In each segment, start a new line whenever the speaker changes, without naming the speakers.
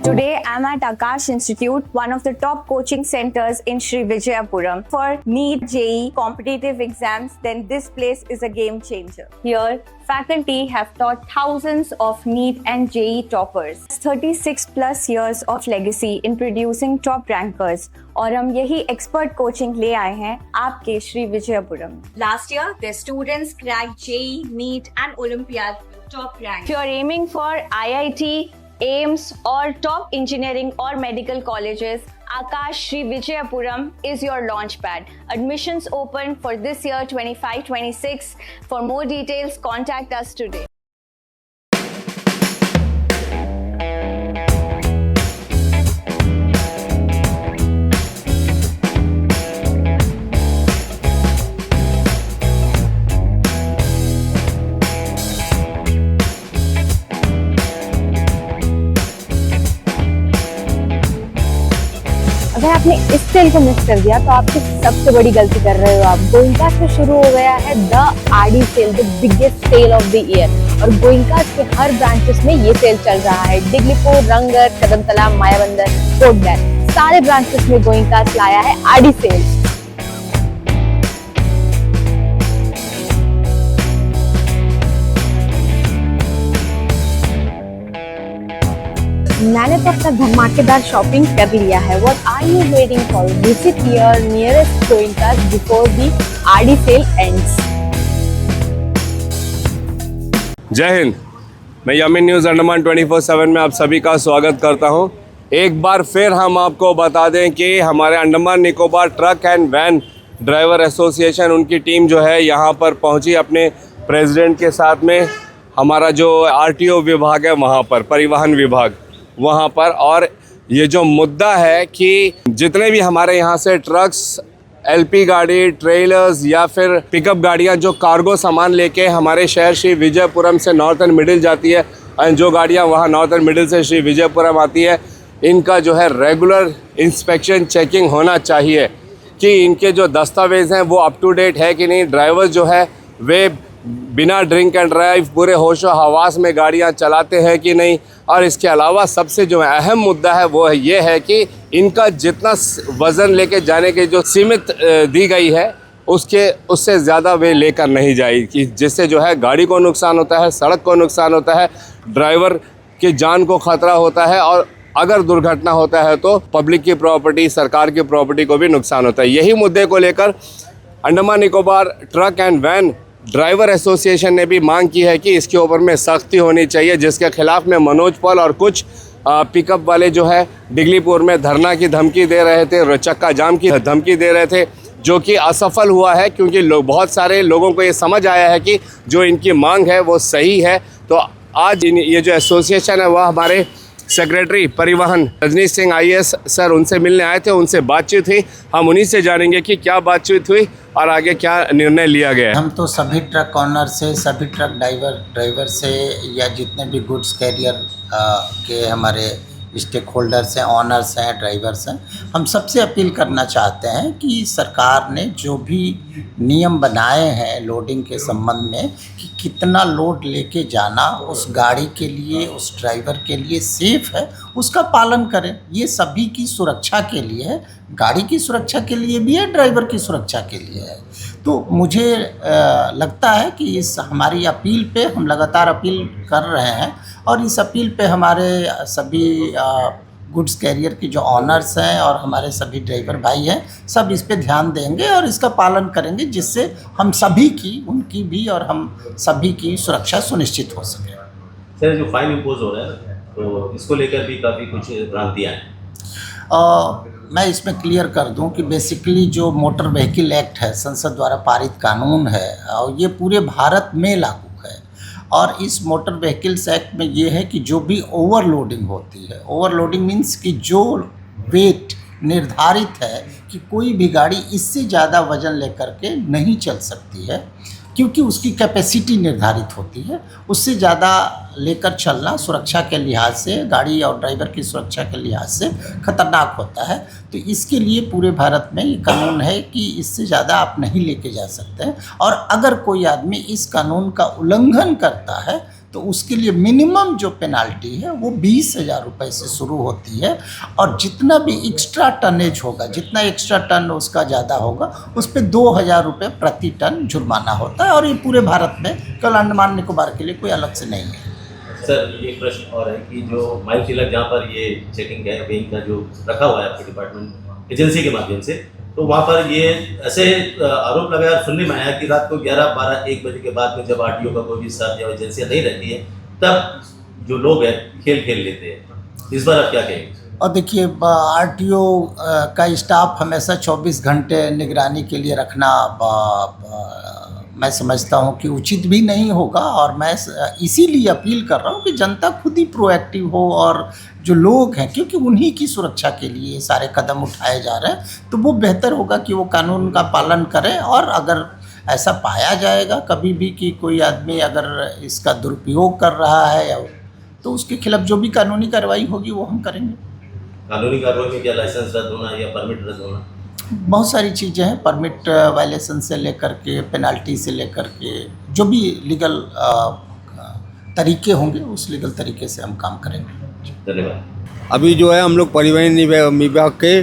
Today, I'm at Akash Institute, one of the top coaching centers in Sri Vijayapuram. For NEET JEE competitive exams, then this place is a game changer. Here, faculty have taught thousands of NEET and JEE toppers. 36 plus years of legacy in producing top rankers. और हम यही expert coaching ले आए हैं आपके Shri Vijayapuram. Last year, their students cracked JEE, NEET and Olympiad top rank. If you are aiming for IIT, AIMS or top engineering or medical colleges, Akash Sri Vijayapuram is your launchpad. Admissions open for this year 25-26. For more details, contact us today. अगर आपने इस cell को miss कर दिया तो आपकी सबसे बड़ी गलती कर रहे हो आप. गोइंका से शुरू हो गया है the RD sale, the biggest sale of the year. और गोइंका के हर ब्रांचेस में ये सेल चल रहा है. डिगलीपुर, रंगत, कदमतला, मायाबंदर, कोट ब्लैक, सारे ब्रांचेस में गोइंका लाया है आरडी सेल. मैंने तो अपना धमाकेदार शॉपिंग कर लिया है. What are you waiting for? Visit your nearest Goenka before the RD sale ends.
जय हिंद. मैं यमीन न्यूज़ अंडमान 24/7 में आप सभी का स्वागत करता हूं. एक बार फिर हम आपको बता दें कि हमारे Andaman Nicobar truck and van driver association, उनकी टीम जो है यहाँ पर पहुँची अपने प्रेसिडेंट के साथ में. हमारा जो RTO विभाग है वहाँ पर, परिवहन विभाग वहाँ पर, और ये जो मुद्दा है कि जितने भी हमारे यहाँ से ट्रक्स, LP गाड़ी, ट्रेलर्स या फिर पिकअप गाड़ियाँ जो कार्गो सामान लेके हमारे शहर श्री विजयपुरम से नॉर्थर्न मिडिल जाती है, और जो गाड़ियाँ वहाँ नॉर्थर्न मिडिल से श्री विजयपुरम आती है, इनका जो है रेगुलर इंस्पेक्शन चेकिंग होना चाहिए कि इनके जो दस्तावेज़ हैं वो अप टू डेट है कि नहीं. ड्राइवर जो है वे बिना ड्रिंक एंड ड्राइव पूरे होशो हवास में गाड़ियां चलाते हैं कि नहीं. और इसके अलावा सबसे जो अहम मुद्दा है वो है ये है कि इनका जितना वज़न लेके जाने की जो सीमित दी गई है उससे ज़्यादा वे लेकर नहीं जाएगी, जिससे जो है गाड़ी को नुकसान होता है, सड़क को नुकसान होता है, ड्राइवर की जान को ख़तरा होता है, और अगर दुर्घटना होता है तो पब्लिक की प्रॉपर्टी, सरकार की प्रॉपर्टी को भी नुकसान होता है. यही मुद्दे को लेकर Andaman Nicobar truck and van driver association ने भी मांग की है कि इसके ऊपर में सख्ती होनी चाहिए, जिसके खिलाफ में मनोज पॉल और कुछ पिकअप वाले जो है डिगलीपुर में धरना की धमकी दे रहे थे, चक्का जाम की धमकी दे रहे थे, जो कि असफल हुआ है क्योंकि बहुत सारे लोगों को ये समझ आया है कि जो इनकी मांग है वो सही है. तो आज ये जो एसोसिएशन है वह हमारे सेक्रेटरी परिवहन रजनीश सिंह IAS सर उनसे मिलने आए थे, उनसे बातचीत हुई. हम उन्हीं से जानेंगे कि क्या बातचीत हुई और आगे क्या निर्णय लिया गया है.
हम तो सभी ट्रक ऑनर से, सभी ट्रक ड्राइवर से, या जितने भी गुड्स कैरियर के हमारे स्टेक होल्डर्स हैं, ऑनर्स हैं, ड्राइवर्स हैं, हम सबसे अपील करना चाहते हैं कि सरकार ने जो भी नियम बनाए हैं लोडिंग के संबंध में कि कितना लोड लेके जाना उस गाड़ी के लिए, उस ड्राइवर के लिए सेफ़ है, उसका पालन करें. ये सभी की सुरक्षा के लिए है, गाड़ी की सुरक्षा के लिए भी है, ड्राइवर की सुरक्षा के लिए है. तो मुझे लगता है कि इस हमारी अपील पे हम लगातार अपील कर रहे हैं, और इस अपील पे हमारे सभी गुड्स कैरियर की जो ऑनर्स हैं और हमारे सभी ड्राइवर भाई हैं, सब इस पे ध्यान देंगे और इसका पालन करेंगे, जिससे हम सभी की, उनकी भी और हम सभी की सुरक्षा सुनिश्चित हो सके.
सर, जो फाइन इम्पोज हो रहा है तो इसको लेकर भी काफ़ी कुछ भ्रांतियाँ हैं.
मैं इसमें क्लियर कर दूं कि बेसिकली जो मोटर व्हीकल एक्ट है, संसद द्वारा पारित कानून है, और ये पूरे भारत में लागू है. और इस मोटर व्हीकल्स एक्ट में ये है कि जो भी ओवरलोडिंग होती है, ओवरलोडिंग मीन्स कि जो वेट निर्धारित है कि कोई भी गाड़ी इससे ज़्यादा वज़न लेकर के नहीं चल सकती है, क्योंकि उसकी कैपेसिटी निर्धारित होती है. उससे ज़्यादा लेकर चलना सुरक्षा के लिहाज से, गाड़ी और ड्राइवर की सुरक्षा के लिहाज से खतरनाक होता है. तो इसके लिए पूरे भारत में ये कानून है कि इससे ज़्यादा आप नहीं लेके जा सकते हैं, और अगर कोई आदमी इस कानून का उल्लंघन करता है तो उसके लिए मिनिमम जो पेनाल्टी है वो 20,000 रुपये से शुरू होती है, और जितना भी एक्स्ट्रा टनेज होगा, जितना एक्स्ट्रा टन उसका ज़्यादा होगा, उस पर 2,000 रुपये प्रति टन जुर्माना होता है। और ये पूरे भारत में, केवल अंडमान निकोबार के लिए कोई अलग से नहीं है।
सर एक प्रश्न और है कि जो माइल तिलक जहाँ पर ये चेकिंग वेइंग का जो रखा हुआ है आपके डिपार्टमेंट एजेंसी के माध्यम से, तो वहाँ पर ये ऐसे आरोप लगाया, सुनने में आया कि रात को 11, 12, 1 बजे के बाद में जब आरटीओ का कोई भी स्टाफ या एजेंसियाँ नहीं रहती है, तब जो लोग हैं खेल लेते हैं। इस बार आप क्या कहेंगे?
और देखिए, आरटीओ का स्टाफ हमेशा 24 घंटे निगरानी के लिए रखना मैं समझता हूँ कि उचित भी नहीं होगा। और मैं इसीलिए अपील कर रहा हूँ कि जनता खुद ही प्रोएक्टिव हो, और जो लोग हैं, क्योंकि उन्हीं की सुरक्षा के लिए ये सारे कदम उठाए जा रहे हैं, तो वो बेहतर होगा कि वो कानून का पालन करें। और अगर ऐसा पाया जाएगा कभी भी कि कोई आदमी अगर इसका दुरुपयोग कर रहा है, तो उसके खिलाफ जो भी कानूनी कार्रवाई होगी वो हम करेंगे।
कानूनी कार्रवाई में क्या लाइसेंस रद्द होना या परमिट रद्द होना?
बहुत सारी चीज़ें हैं, परमिट वायलेशन से लेकर के पेनाल्टी से लेकर के जो भी लीगल तरीके होंगे, उस लीगल तरीके से हम काम करेंगे।
धन्यवाद।
अभी जो है हम लोग परिवहन विभाग के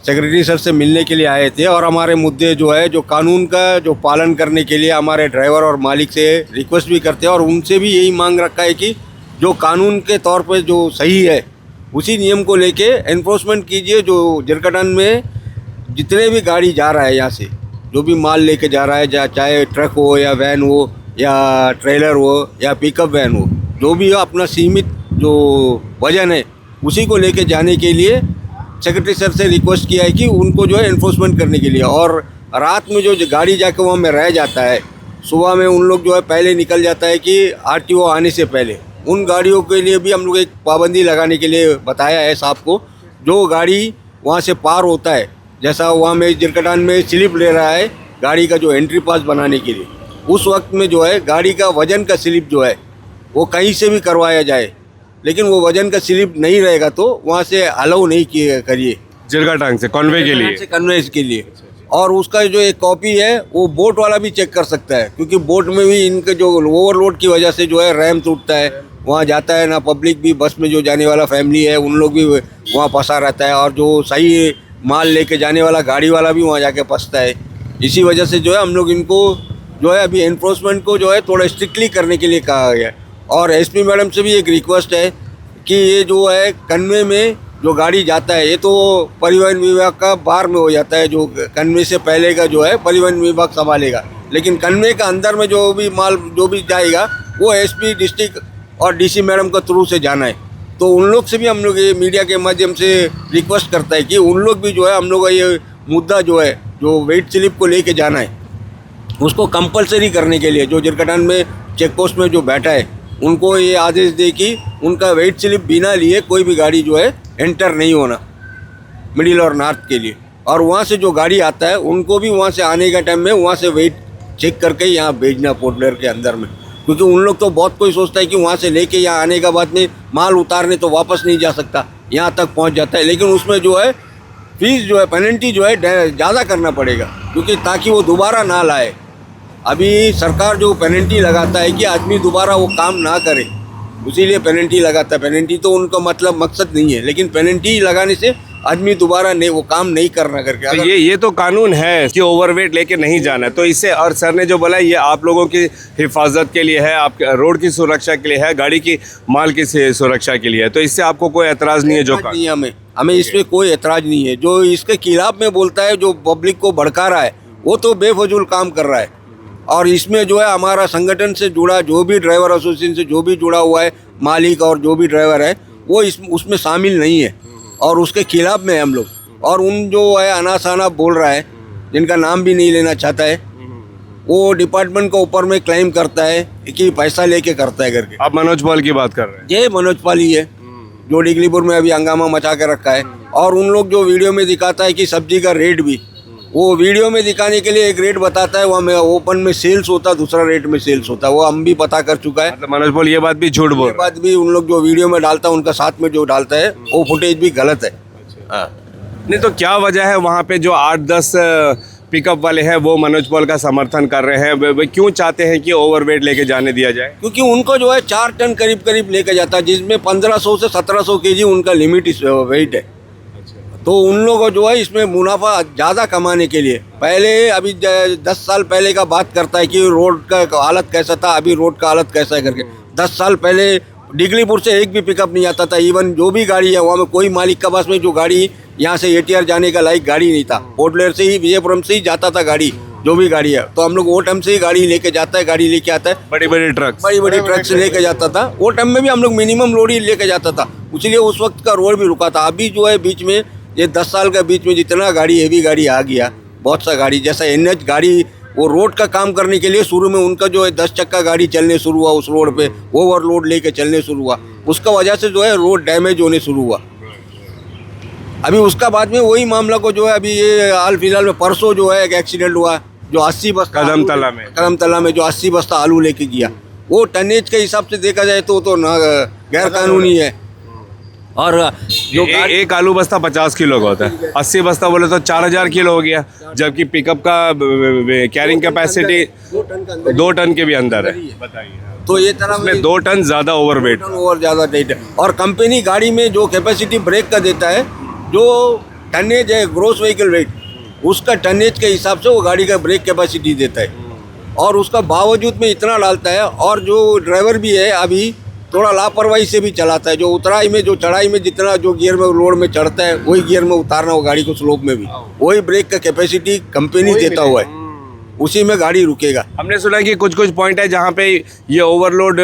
सेक्रेटरी सर से मिलने के लिए आए थे, और हमारे मुद्दे जो है, जो कानून का जो पालन करने के लिए हमारे ड्राइवर और मालिक से रिक्वेस्ट भी करते हैं, और उनसे भी यही मांग रखा है कि जो कानून के तौर पे जो सही है उसी नियम को लेके एनफोर्समेंट कीजिए। जो जरकटान में जितने भी गाड़ी जा रहा है, यहाँ से जो भी माल लेके जा रहा है, चाहे ट्रक हो या वैन हो या ट्रेलर हो या पिकअप वैन हो, जो भी हो, अपना सीमित जो वजन है उसी को लेके जाने के लिए सेक्रेटरी सर से रिक्वेस्ट किया है कि उनको जो है एनफोर्समेंट करने के लिए। और रात में जो गाड़ी जाके वहाँ में रह जाता है, सुबह में उन लोग जो है पहले निकल जाता है कि आरटीओ आने से पहले, उन गाड़ियों के लिए भी हम लोग एक पाबंदी लगाने के लिए बताया है साहब को। जो गाड़ी वहाँ से पार होता है, जैसा वहाँ में जरकटान में स्लिप ले रहा है गाड़ी का जो एंट्री पास बनाने के लिए, उस वक्त में जो है गाड़ी का वजन का स्लिप जो है वो कहीं से भी करवाया जाए, लेकिन वो वजन का स्लिप नहीं रहेगा तो वहाँ से अलाउ नहीं करिए
जरकटान से कन्वे के लिए,
कन्वेंस के लिए। और उसका जो एक कॉपी है वो बोट वाला भी चेक कर सकता है, क्योंकि बोट में भी इनके जो ओवरलोड की वजह से जो है रैम टूटता है, वहाँ जाता है ना पब्लिक भी, बस में जो जाने वाला फैमिली है उन लोग भी वहाँ फंसा रहता है, और जो सही माल लेके जाने वाला गाड़ी वाला भी वहाँ जाके फंसता है। इसी वजह से जो है हम लोग इनको जो है अभी एनफोर्समेंट को जो है थोड़ा स्ट्रिक्टली करने के लिए कहा गया है। और एसपी मैडम से भी एक रिक्वेस्ट है कि ये जो है कन्वे में जो गाड़ी जाता है, ये तो परिवहन विभाग का बाहर में हो जाता है, जो कन्वे से पहले का जो है परिवहन विभाग संभालेगा, लेकिन कन्वे का अंदर में जो भी माल जो भी जाएगा वो एसपी डिस्ट्रिक्ट और डीसी मैडम का थ्रू से जाना है। तो उन लोग से भी हम लोग ये मीडिया के माध्यम से रिक्वेस्ट करता है कि उन लोग भी जो है हम लोग का ये मुद्दा जो है, जो वेट स्लिप को लेके जाना है, उसको कंपलसरी करने के लिए जो जरकटान में चेक पोस्ट में जो बैठा है उनको ये आदेश दे कि उनका वेट स्लिप बिना लिए कोई भी गाड़ी जो है एंटर नहीं होना मिडिल और नॉर्थ के लिए। और वहाँ से जो गाड़ी आता है उनको भी वहाँ से आने का टाइम में वहाँ से वेट चेक करके यहाँ भेजना पोर्ट ब्लेयर के अंदर में, क्योंकि उन लोग तो बहुत कोई सोचता है कि वहाँ से लेके यहाँ आने का बाद में माल उतारने तो वापस नहीं जा सकता, यहाँ तक पहुँच जाता है, लेकिन उसमें जो है फीस जो है पेनल्टी जो है ज़्यादा करना पड़ेगा, क्योंकि ताकि वो दोबारा ना लाए। अभी सरकार जो पेनल्टी लगाता है कि आदमी दोबारा वो काम ना करे, इसीलिए पेनल्टी लगाता है। पेनल्टी तो उनका मतलब मकसद नहीं है, लेकिन पेनल्टी लगाने से आदमी दोबारा नहीं वो काम नहीं करना करके।
तो ये तो कानून है कि ओवरवेट लेके नहीं जाना है, तो इससे, और सर ने जो बोला ये आप लोगों की हिफाजत के लिए है, आपके रोड की सुरक्षा के लिए है, गाड़ी की माल की सुरक्षा के लिए है, तो इससे आपको कोई एतराज़ नहीं है? जो
नहीं, हमें इसमें कोई एतराज़ नहीं है। जो इसके खिलाफ में बोलता है, जो पब्लिक को भड़का रहा है, वो तो बेफजूल काम कर रहा है। और इसमें जो है हमारा संगठन से जुड़ा जो भी ड्राइवर एसोसिएशन से जो भी जुड़ा हुआ है मालिक और जो भी ड्राइवर है वो उसमें शामिल नहीं है, और उसके खिलाफ में हम लोग। और उन जो है अनासाना बोल रहा है, जिनका नाम भी नहीं लेना चाहता है, वो डिपार्टमेंट के ऊपर में क्लेम करता है कि पैसा लेके करता है करके।
आप मनोज पाल की बात कर रहे हैं?
ये मनोज पाल ही है जो डिगलीपुर में अभी हंगामा मचा के रखा है। और उन लोग जो वीडियो में दिखाता है कि सब्जी का रेट भी, वो वीडियो में दिखाने के लिए एक रेट बताता है, वहाँ में ओपन में सेल्स होता है, दूसरा रेट में सेल्स होता है। वो हम भी पता कर चुका है।
मतलब मनोज पाल ये बात भी झूठ बोल रहा है?
बात भी उन लोग जो वीडियो में डालता है, उनका साथ में जो डालता है वो फुटेज भी गलत है। हाँ,
नहीं तो क्या वजह है वहाँ पे जो 8-10 पिकअप वाले हैं वो मनोज पॉल का समर्थन कर रहे हैं, वे क्यों चाहते हैं कि ओवरवेट लेके जाने दिया जाए? क्योंकि
उनको जो है 4 टन करीब करीब लेके जाता है, जिसमें 1500 से 1700 केजी उनका लिमिट वेट है। तो उन लोगों जो है इसमें मुनाफा ज़्यादा कमाने के लिए पहले अभी 10 साल पहले का बात करता है कि रोड का हालत कैसा था, अभी रोड का हालत कैसा है करके। 10 साल पहले डिगलीपुर से एक भी पिकअप नहीं आता था। इवन जो भी गाड़ी है वहाँ में कोई मालिक का पास में जो गाड़ी यहाँ से एटीआर जाने का लायक गाड़ी नहीं था। पोर्ट ब्लेयर से ही, विजयपुरम से ही जाता था गाड़ी, जो भी गाड़ी है। तो हम लोग वो टाइम से ही गाड़ी लेके जाता है, गाड़ी लेके आता है, बड़ी बड़ी ट्रक से लेके जाता था। वो टाइम में भी हम लोग मिनिमम लोड ही लेके जाता था, इसलिए उस वक्त का रोड भी रुका था। अभी जो है बीच में ये 10 साल का बीच में जितना गाड़ी हेवी गाड़ी आ गया, बहुत सा गाड़ी जैसा NH गाड़ी, वो रोड का काम करने के लिए शुरू में उनका जो है 10 चक्का गाड़ी चलने शुरू हुआ, उस रोड पे ओवरलोड लेके चलने शुरू हुआ, उसका वजह से जो है रोड डैमेज होने शुरू हुआ। अभी उसका बाद में वही मामला को जो है अभी ये हाल फिलहाल में परसों जो है एक एक्सीडेंट हुआ, जो 80 बस्ता कदमतला में जो 80 बस्ता आलू लेके गया, वो टनेज के हिसाब से देखा जाए तो ना गैर कानूनी है। और जो
एक आलू बस्ता 50 किलो का होता है, 80 बस्ता बोले तो 4000 किलो हो गया, जबकि पिकअप का कैरिंग कैपेसिटी 2 टन के भी अंदर है। बताइए,
तो ये तरह
में 2 टन ज़्यादा ओवरवेट
ज़्यादा वेट है। और कंपनी गाड़ी में जो कैपेसिटी ब्रेक का देता है, जो टनेज है ग्रोस व्हीकल वेट, उसका टनेज के हिसाब से वो गाड़ी का ब्रेक कैपेसिटी देता है, और उसका बावजूद में इतना डालता है। और जो ड्राइवर भी है अभी थोड़ा लापरवाही से भी चलाता है, जो उतराई में जो चढ़ाई में जितना जो गियर में लोड में चढ़ता है वही गियर में उतारना हो गाड़ी को, स्लोप में भी वही ब्रेक का कैपेसिटी कंपनी देता हुआ है, उसी में गाड़ी रुकेगा।
हमने सुना कि कुछ पॉइंट है जहाँ पे ये ओवरलोड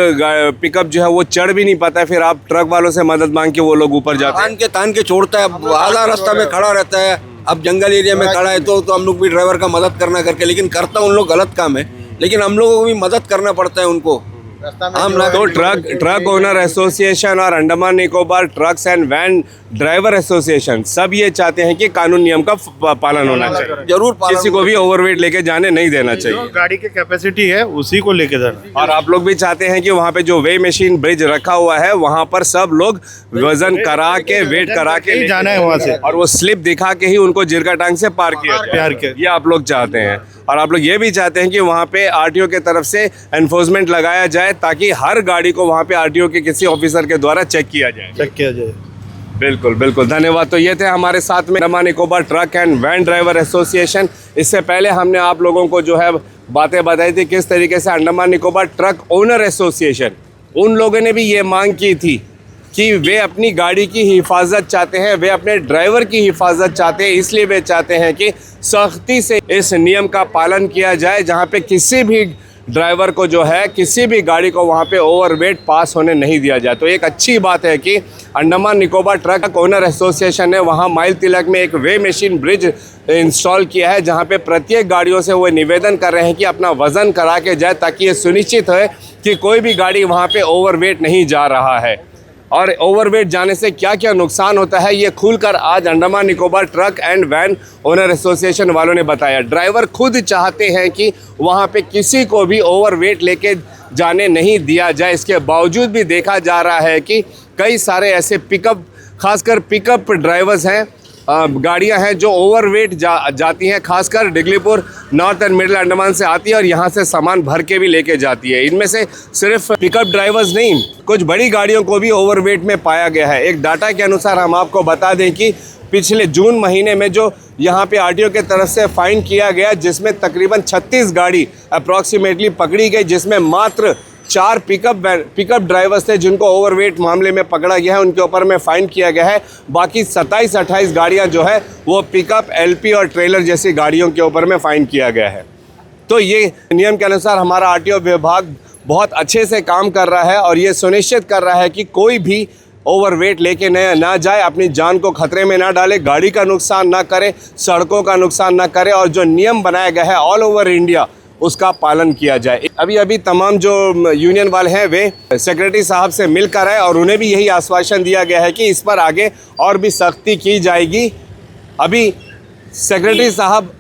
पिकअप जो है वो चढ़ भी नहीं पाता है, फिर आप ट्रक वालों से मदद मांग के वो लोग ऊपर जाते हैं,
तान के छोड़ता है, आधा रास्ता में खड़ा रहता है। अब जंगल एरिया में खड़ा है तो हम लोग भी ड्राइवर का मदद करना करके, लेकिन करता उन लोग गलत काम है, लेकिन हम लोगों को भी मदद करना पड़ता है उनको।
तो ट्रक ओनर एसोसिएशन और Andaman Nicobar trucks and van driver association सब ये चाहते हैं कि कानून नियम का पालन होना चाहिए,
जरूर
किसी को भी ओवरवेट लेके जाने नहीं देना चाहिए,
गाड़ी की कैपेसिटी है उसी को लेके जाना।
और आप लोग भी चाहते हैं कि वहाँ पे जो वे मशीन ब्रिज रखा हुआ है वहाँ पर सब लोग वजन करा के वेट करा के
जाना है वहाँ से,
और वो स्लिप दिखा के ही उनको जिरका टांग से पार किया जाए, ये आप लोग चाहते हैं। और आप लोग ये भी चाहते हैं कि वहाँ पे आरटीओ के तरफ से एनफोर्समेंट लगाया जाए, ताकि हर गाड़ी को वहाँ पे आरटीओ के किसी ऑफिसर के द्वारा चेक किया जाए। बिल्कुल बिल्कुल, धन्यवाद। तो ये थे हमारे साथ में Andaman Nicobar truck and van driver association. इससे पहले हमने आप लोगों को जो है बातें बताई थी किस तरीके से Andaman Nicobar truck owner association, उन लोगों ने भी ये मांग की थी कि वे अपनी गाड़ी की हिफाजत चाहते हैं, वे अपने ड्राइवर की हिफाजत चाहते हैं, इसलिए वे चाहते हैं कि सख्ती से इस नियम का पालन किया जाए, जहां पे किसी भी ड्राइवर को जो है किसी भी गाड़ी को वहां पे ओवरवेट पास होने नहीं दिया जाए। तो एक अच्छी बात है कि Andaman Nicobar truck owner association ने वहां माइल तिलक में एक वे मशीन ब्रिज इंस्टॉल किया है, जहां पे प्रत्येक गाड़ियों से वो निवेदन कर रहे हैं कि अपना वजन करा के जाए, ताकि ये सुनिश्चित हो कि कोई भी गाड़ी वहाँ पे ओवरवेट नहीं जा रहा है। और ओवरवेट जाने से क्या क्या नुकसान होता है ये खुलकर आज Andaman Nicobar truck and van owner association वालों ने बताया। ड्राइवर खुद चाहते हैं कि वहाँ पे किसी को भी ओवरवेट लेके जाने नहीं दिया जाए। इसके बावजूद भी देखा जा रहा है कि कई सारे ऐसे पिकअप, खासकर पिकअप ड्राइवर्स हैं, गाड़ियां हैं जो ओवरवेट जाती हैं, खासकर Diglipur north and middle Andaman से आती है और यहाँ से सामान भर के भी लेके जाती है। इनमें से सिर्फ पिकअप ड्राइवर्स नहीं, कुछ बड़ी गाड़ियों को भी ओवरवेट में पाया गया है। एक डाटा के अनुसार हम आपको बता दें कि पिछले जून महीने में जो यहाँ पे आरटीओ के तरफ से फाइन किया गया, जिसमें तकरीबन 36 गाड़ी अप्रॉक्सीमेटली पकड़ी गई, जिसमें मात्र 4 पिकअप ड्राइवर्स थे जिनको ओवरवेट मामले में पकड़ा गया है, उनके ऊपर में फ़ाइन किया गया है। बाकी 27-28 गाड़ियां जो है वो पिकअप, एलपी और ट्रेलर जैसी गाड़ियों के ऊपर में फ़ाइन किया गया है। तो ये नियम के अनुसार हमारा आरटीओ विभाग बहुत अच्छे से काम कर रहा है और ये सुनिश्चित कर रहा है कि कोई भी ओवरवेट लेके ना जाए, अपनी जान को खतरे में ना डाले, गाड़ी का नुकसान ना करे, सड़कों का नुकसान ना करे, और जो नियम बनाया गया है ऑल ओवर इंडिया उसका पालन किया जाए। अभी तमाम जो यूनियन वाले हैं वे सेक्रेटरी साहब से मिलकर आए और उन्हें भी यही आश्वासन दिया गया है कि इस पर आगे और भी सख्ती की जाएगी। अभी सेक्रेटरी साहब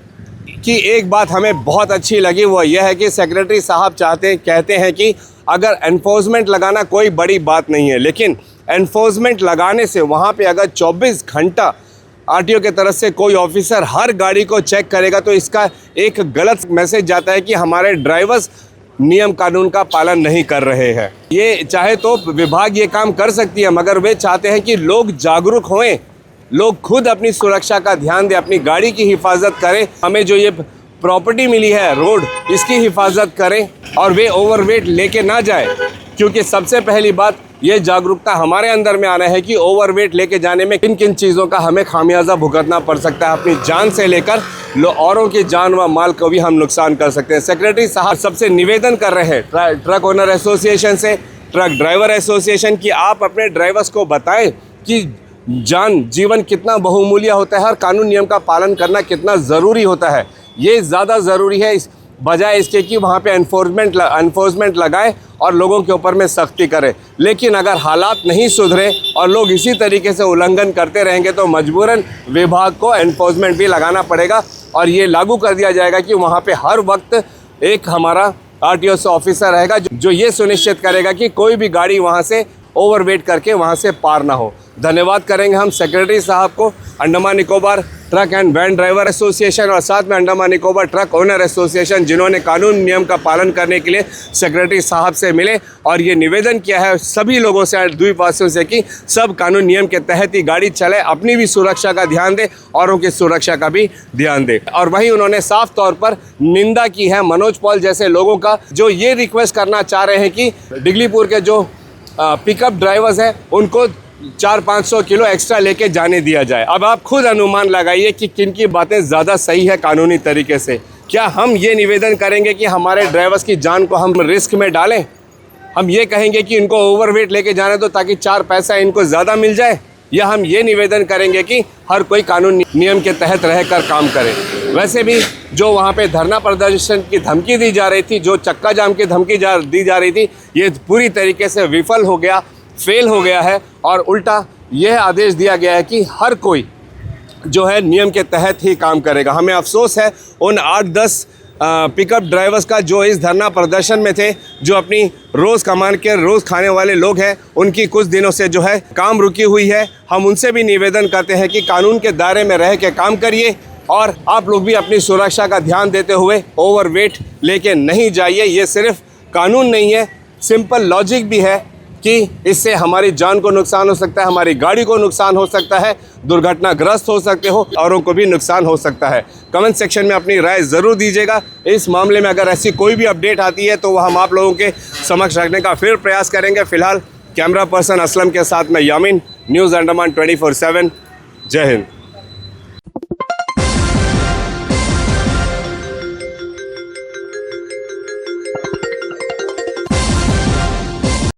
की एक बात हमें बहुत अच्छी लगी, वो यह है कि सेक्रेटरी साहब कहते हैं कि अगर एनफोर्समेंट लगाना कोई बड़ी बात नहीं है, लेकिन एनफोर्समेंट लगाने से वहाँ पे अगर 24 घंटा आरटीओ के तरफ से कोई ऑफिसर हर गाड़ी को चेक करेगा तो इसका एक गलत मैसेज जाता है कि हमारे ड्राइवर्स नियम कानून का पालन नहीं कर रहे हैं। ये चाहे तो विभाग ये काम कर सकती है, मगर वे चाहते हैं कि लोग जागरूक होएं, लोग खुद अपनी सुरक्षा का ध्यान दें, अपनी गाड़ी की हिफाजत करें। हमें जो ये प्रॉपर्टी मिली है रोड, इसकी हिफाजत करें और वे ओवरवेट लेके ना जाए, क्योंकि सबसे पहली बात ये जागरूकता हमारे अंदर में आना है कि ओवरवेट लेके जाने में किन किन चीज़ों का हमें खामियाजा भुगतना पड़ सकता है। अपनी जान से लेकर औरों की जान व माल को भी हम नुकसान कर सकते हैं। सेक्रेटरी साहब सबसे निवेदन कर रहे हैं ट्रक ओनर एसोसिएशन से, ट्रक ड्राइवर एसोसिएशन की, आप अपने ड्राइवर्स को बताएं कि जीवन कितना बहुमूल्य होता है और कानून नियम का पालन करना कितना ज़रूरी होता है। ये ज़्यादा ज़रूरी है इस बजाय इसके कि वहाँ पे एनफोर्समेंट लगाए और लोगों के ऊपर में सख्ती करे। लेकिन अगर हालात नहीं सुधरे और लोग इसी तरीके से उल्लंघन करते रहेंगे तो मजबूरन विभाग को एनफोर्समेंट भी लगाना पड़ेगा और ये लागू कर दिया जाएगा कि वहाँ पे हर वक्त एक हमारा आरटीओ से ऑफिसर रहेगा जो ये सुनिश्चित करेगा कि कोई भी गाड़ी वहाँ से ओवरवेट करके वहाँ से पार ना हो। धन्यवाद करेंगे हम सेक्रेटरी साहब को, Andaman Nicobar truck and van driver association और साथ में Andaman Nicobar truck owner association, जिन्होंने कानून नियम का पालन करने के लिए सेक्रेटरी साहब से मिले और ये निवेदन किया है सभी लोगों से, द्वीपवासियों से, कि सब कानून नियम के तहत ही गाड़ी चले, अपनी भी सुरक्षा का ध्यान दे, औरों की सुरक्षा का भी ध्यान दे। और वहीं उन्होंने साफ तौर पर निंदा की है मनोज पॉल जैसे लोगों का, जो ये रिक्वेस्ट करना चाह रहे हैं कि डिगलीपुर के जो पिकअप ड्राइवर्स हैं उनको 400-500 किलो एक्स्ट्रा लेके जाने दिया जाए। अब आप खुद अनुमान लगाइए कि किन की बातें ज़्यादा सही है कानूनी तरीके से। क्या हम ये निवेदन करेंगे कि हमारे ड्राइवर्स की जान को हम रिस्क में डालें? हम ये कहेंगे कि इनको ओवरवेट लेके जाने दो ताकि 4 पैसा इनको ज़्यादा मिल जाए? या हम ये निवेदन करेंगे कि हर कोई कानून नियम के तहत रहकर काम करे? वैसे भी जो वहाँ पे धरना प्रदर्शन की धमकी दी जा रही थी, जो चक्का जाम की धमकी दी जा रही थी, ये पूरी तरीके से विफल हो गया, फेल हो गया है और उल्टा यह आदेश दिया गया है कि हर कोई जो है नियम के तहत ही काम करेगा। हमें अफसोस है उन 8-10 पिकअप ड्राइवर्स का जो इस धरना प्रदर्शन में थे, जो अपनी रोज़ कमान के रोज़ खाने वाले लोग हैं, उनकी कुछ दिनों से जो है काम रुकी हुई है। हम उनसे भी निवेदन करते हैं कि कानून के दायरे में रह के काम करिए और आप लोग भी अपनी सुरक्षा का ध्यान देते हुए ओवरवेट लेके नहीं जाइए। ये सिर्फ कानून नहीं है, सिंपल लॉजिक भी है कि इससे हमारी जान को नुकसान हो सकता है, हमारी गाड़ी को नुकसान हो सकता है, दुर्घटनाग्रस्त हो सकते हो, औरों को भी नुकसान हो सकता है। कमेंट सेक्शन में अपनी राय ज़रूर दीजिएगा। इस मामले में अगर ऐसी कोई भी अपडेट आती है तो वह हम आप लोगों के समक्ष रखने का फिर प्रयास करेंगे। फिलहाल कैमरा पर्सन असलम के साथ मैं यामीन, न्यूज़ अंडमान 24/7। जय हिंद।